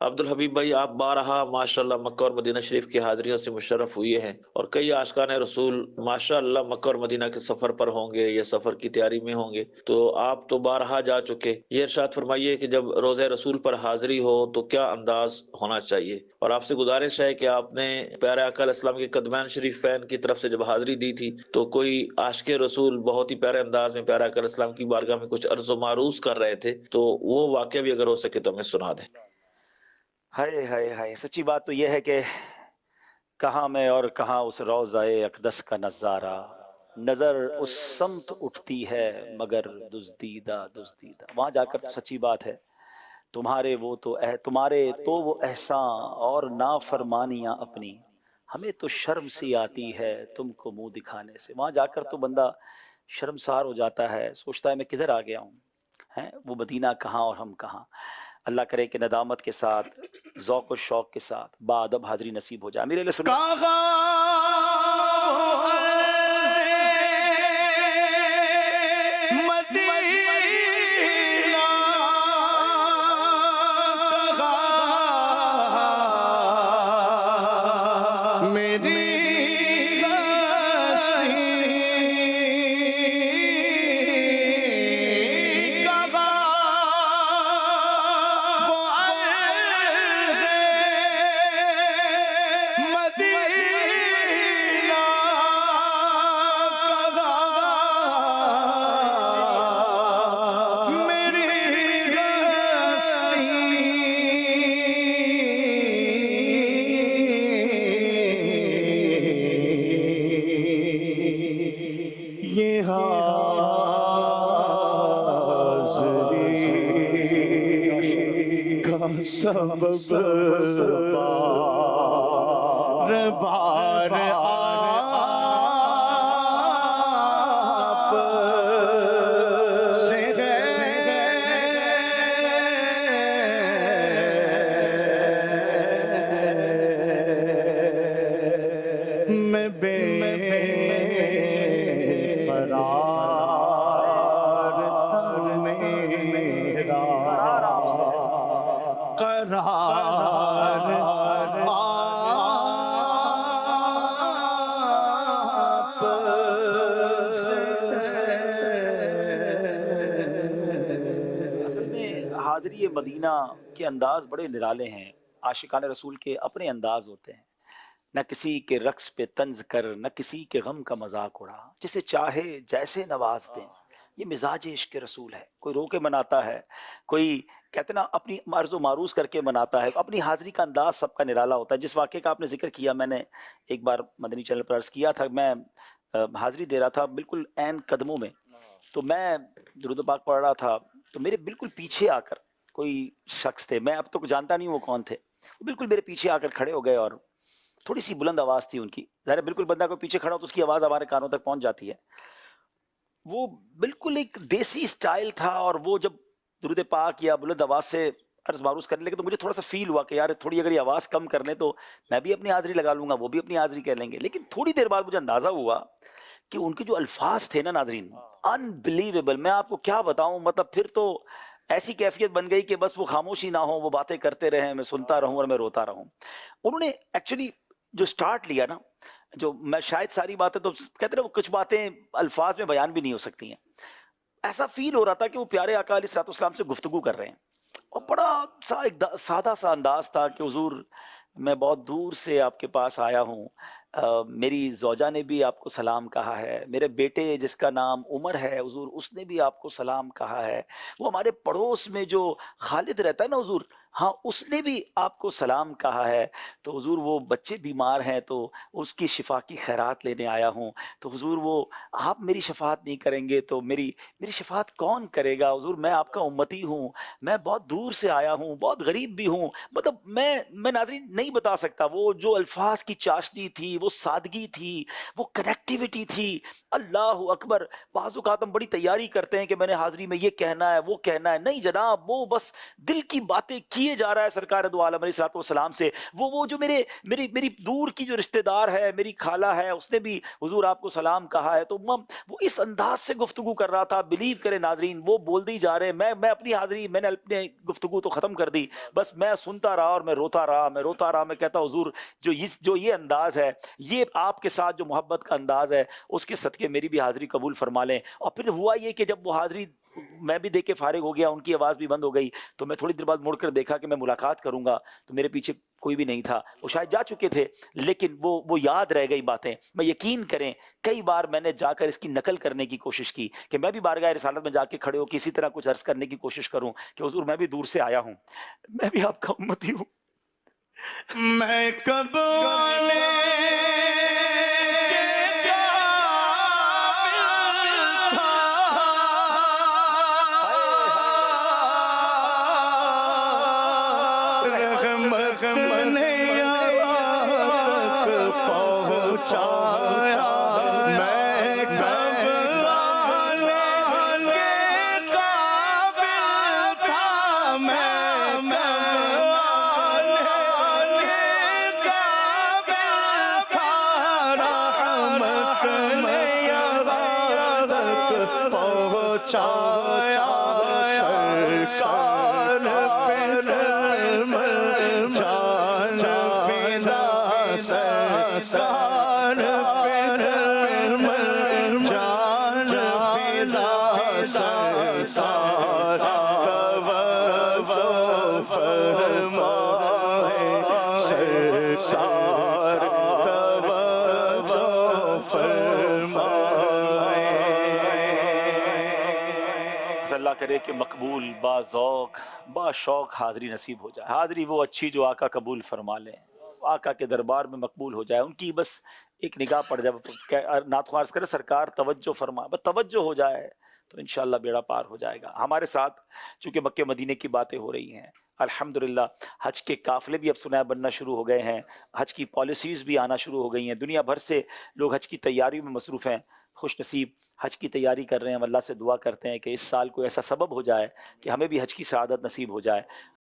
عبد الحبیب بھائی، آپ بارہا ماشاءاللہ مکہ اور مدینہ شریف کی حاضریوں سے مشرف ہوئے ہیں، اور کئی عاشقان رسول ماشاءاللہ مکہ اور مدینہ کے سفر پر ہوں گے یا سفر کی تیاری میں ہوں گے، تو آپ تو بارہا جا چکے، یہ ارشاد فرمائیے کہ جب روضہ رسول پر حاضری ہو تو کیا انداز ہونا چاہیے؟ اور آپ سے گزارش ہے کہ آپ نے پیارے آقا علیہ السلام کے قدمین شریفین کی طرف سے جب حاضری دی تھی تو کوئی عاشق رسول بہت ہی پیارے انداز میں پیارے آقا علیہ السلام کی بارگاہ میں کچھ عرض و معروض کر رہے تھے، تو وہ واقعہ بھی اگر ہو سکے تو ہمیں سنا دیں۔ ہائے ہائے ہائے، سچی بات تو یہ ہے کہ کہاں میں اور کہاں اس روضہ اقدس کا نظارہ، نظر اس سمت اٹھتی ہے مگر دزدیدہ دزدیدہ، وہاں جا کر تو سچی بات ہے تمہارے تو وہ احساں اور نافرمانیاں اپنی، ہمیں تو شرم سی آتی ہے تم کو منہ دکھانے سے، وہاں جا کر تو بندہ شرمسار ہو جاتا ہے، سوچتا ہے میں کدھر آ گیا ہوں، ہیں وہ مدینہ کہاں اور ہم کہاں۔ اللہ کرے کہ ندامت کے ساتھ، ذوق و شوق کے ساتھ باادب حاضری نصیب ہو جائے۔ میرے لیے سنیں سبب بار بار آپ سے میں بے قرار تر میرا قرار آپ سے۔ اصل میں حاضری مدینہ کے انداز بڑے نرالے ہیں، عاشقان رسول کے اپنے انداز ہوتے ہیں، نہ کسی کے رقص پہ طنز کر، نہ کسی کے غم کا مذاق اڑا، جسے چاہے جیسے نواز دیں، یہ مزاج عشق رسول ہے۔ کوئی رو کے مناتا ہے، کوئی کہتے نا اپنی عرض و معروض کر کے مناتا ہے، اپنی حاضری کا انداز سب کا نرالا ہوتا ہے۔ جس واقعے کا آپ نے ذکر کیا، میں نے ایک بار مدنی چینل پر عرض کیا تھا، میں حاضری دے رہا تھا بالکل عین قدموں میں، تو میں درود پاک پڑھ رہا تھا، تو میرے بالکل پیچھے آ کر کوئی شخص تھے، میں اب تک جانتا نہیں ہوں وہ کون تھے، وہ بالکل میرے پیچھے آ کر کھڑے ہو گئے، اور تھوڑی سی بلند آواز تھی ان کی، ظاہر ہے بالکل بندہ کو پیچھے کھڑا ہو تو اس کی آواز ہمارے کانوں تک پہنچ جاتی ہے، وہ بالکل ایک دیسی سٹائل تھا، اور وہ جب درود پاک یا بلند آواز سے عرض معروض کرنے لگے تو مجھے تھوڑا سا فیل ہوا کہ یار تھوڑی اگر یہ آواز کم کر لیں تو میں بھی اپنی حاضری لگا لوں گا، وہ بھی اپنی حاضری کہہ لیں گے، لیکن تھوڑی دیر بعد مجھے اندازہ ہوا کہ ان کے جو الفاظ تھے نا ناظرین، انبلیویبل، میں آپ کو کیا بتاؤں، مطلب پھر تو ایسی کیفیت بن گئی کہ بس وہ خاموشی نہ ہو، وہ باتیں کرتے رہیں، میں سنتا رہوں اور میں روتا رہوں۔ انہوں نے ایکچولی جو سٹارٹ لیا نا، جو میں شاید ساری باتیں تو کہتے ہیں وہ کچھ باتیں الفاظ میں بیان بھی نہیں ہو سکتی ہیں، ایسا فیل ہو رہا تھا کہ وہ پیارے آقا علیہ الصلوۃ والسلام سے گفتگو کر رہے ہیں، اور بڑا سا ایک سادہ سا انداز تھا کہ حضور میں بہت دور سے آپ کے پاس آیا ہوں، میری زوجہ نے بھی آپ کو سلام کہا ہے، میرے بیٹے جس کا نام عمر ہے حضور اس نے بھی آپ کو سلام کہا ہے، وہ ہمارے پڑوس میں جو خالد رہتا ہے نا حضور، ہاں اس نے بھی آپ کو سلام کہا ہے، تو حضور وہ بچے بیمار ہیں تو اس کی شفا کی خیرات لینے آیا ہوں، تو حضور وہ آپ میری شفاعت نہیں کریں گے تو میری شفاعت کون کرے گا، حضور میں آپ کا امتی ہوں، میں بہت دور سے آیا ہوں، بہت غریب بھی ہوں، مطلب میں ناظرین نہیں بتا سکتا، وہ جو الفاظ کی چاشنی تھی، وہ سادگی تھی، وہ کنیکٹیوٹی تھی، اللہ اکبر۔ بعض اوقات ہم بڑی تیاری کرتے ہیں کہ میں نے حاضری میں یہ کہنا ہے وہ کہنا ہے، نہیں جناب، وہ بس دل کی باتیں کیے جا رہا ہے سرکار دو عالم علیہ الصلوۃ والسلام سے۔ وہ جو میری دور کی جو رشتہ دار ہے، میری خالہ ہے، اس نے بھی حضور آپ کو سلام کہا ہے، تو وہ اس انداز سے گفتگو کر رہا تھا، بلیو کرے ناظرین، وہ بول دی جا رہے ہیں، میں اپنی حاضری، میں نے اپنی گفتگو تو ختم کر دی، بس میں سنتا رہا اور میں روتا رہا، میں کہتا حضور جو یہ انداز ہے، یہ آپ کے ساتھ جو محبت کا انداز ہے، اس کے صدقے میری بھی حاضری قبول فرما لیں۔ اور پھر ہوا یہ کہ جب وہ حاضری میں بھی دیکھ کے فارغ ہو گیا، ان کی آواز بھی بند ہو گئی، تو میں تھوڑی دیر بعد مڑ کر دیکھا کہ میں ملاقات کروں گا، تو میرے پیچھے کوئی بھی نہیں تھا، وہ شاید جا چکے تھے، لیکن وہ یاد رہ گئی باتیں۔ میں یقین کریں کئی بار میں نے جا کر اس کی نقل کرنے کی کوشش کی کہ میں بھی بارگاہ رسالت میں جا کے کھڑے ہو کے اسی طرح کچھ عرض کرنے کی کوشش کروں کہ حضور میں بھی دور سے آیا ہوں، میں بھی آپ کا امتی ہوں۔ میں کب آنے کے قابل تھا، رحمت نے آیا تک پہنچایا، میں کب آنے کے قابل تھا، میں پہنچایا سرکار جان فدا سرکار جان فدا سرکار توجہ فرمائے سرکار توجہ فرمائے۔ اللہ کرے کہ مقبول، با ذوق، با شوق حاضری نصیب ہو جائے، حاضری وہ اچھی جو آقا قبول فرما لیں، آقا کے دربار میں مقبول ہو جائے، ان کی بس ایک نگاہ پڑ جائے، نعت خواہ عرض کرے سرکار توجہ فرما، بس توجہ ہو جائے تو انشاءاللہ بیڑا پار ہو جائے گا۔ ہمارے ساتھ چونکہ مکہ مدینے کی باتیں ہو رہی ہیں، الحمدللہ حج کے قافلے بھی اب سنایا بننا شروع ہو گئے ہیں، حج کی پالیسیز بھی آنا شروع ہو گئی ہیں، دنیا بھر سے لوگ حج کی تیاریوں میں مصروف ہیں، خوش نصیب حج کی تیاری کر رہے ہیں، ہم اللہ سے دعا کرتے ہیں کہ اس سال کوئی ایسا سبب ہو جائے کہ ہمیں بھی حج کی سعادت نصیب ہو جائے۔